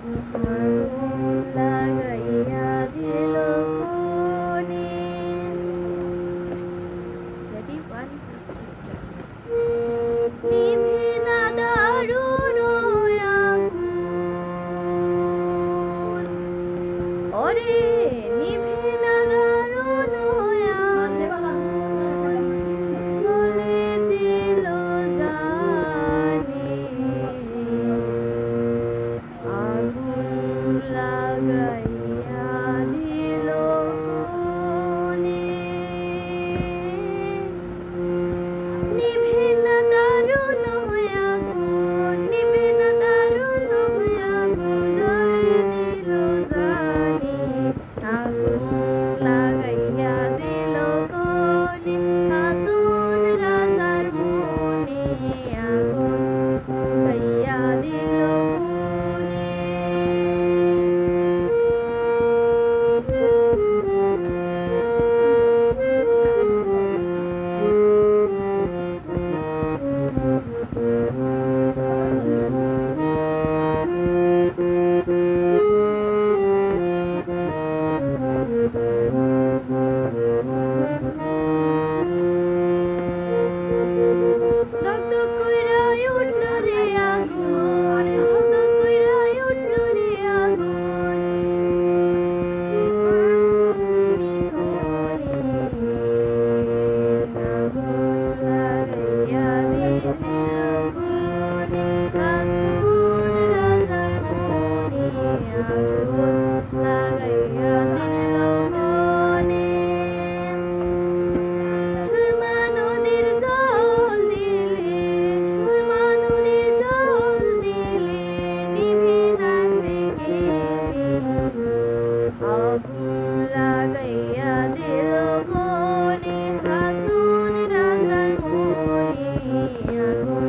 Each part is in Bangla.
আগুন লাগাইয়া দিল কোনে। Ready? 1, 2, 3, start. নিভে না দারুণ আগুন, ওরে নিভে না দারুণ আগুন, চলে দিল জানে, আগুন লাগাইয়া দিল কোনে। নিভে না দারুণ আগুন, নিভে না দারুণ আগুন, জ্বলে দিল জানি, আগুন লাগাইয়া দিল কোনে। হাসুন রাজার মনে, আগুন লাগাইয়া দিল কোনে। ধক ধক কইরা উঠলো রে আগুন, ধক ধক কইরা উঠলো রে আগুন, আগুন লাগাইয়া দিল কোনে। হাসুন রাজার মনে, আগুন লাগাইয়া দিল কোনে। সুরমা নদীর জল দিলে, সুরমা নদীর জল দিলে, নিভে না সে কেঁদে, আগুন লাগাইয়া দিল কোনে। হাসুন রাজার মনে, আগুন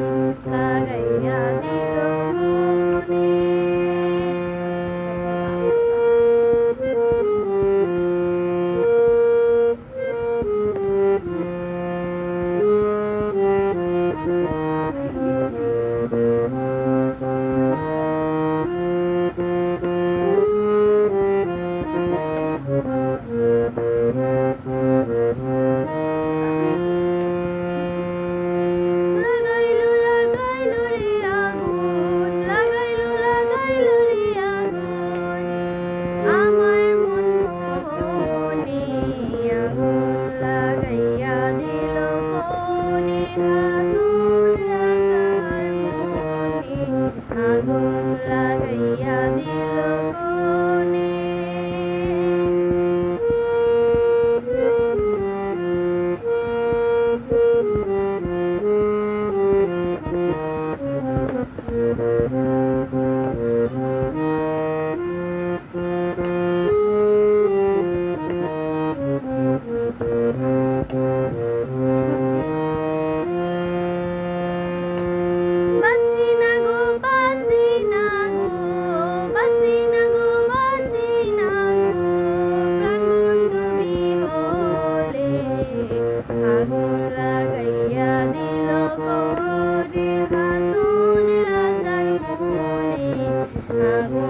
লাগাইয়া দিল কোনে। লাগাইলো লাগাইলো রে আগুন, লাগাইলো লাগাইলো রে আগুন, আমার মন মোহনে, আগুন লাগাইয়া দিল কোনে। হাসুন রাজার মনে, আগুন লাগাইয়া দিল কোনে। বাঁচি না গো বাঁচি না গো, বাঁচি না গো বাঁচি না গো, প্রাণ বন্ধু বিহলে, আগুন লাগাইয়া দিল কোনে। হাসুন রাজার মনে, আগুন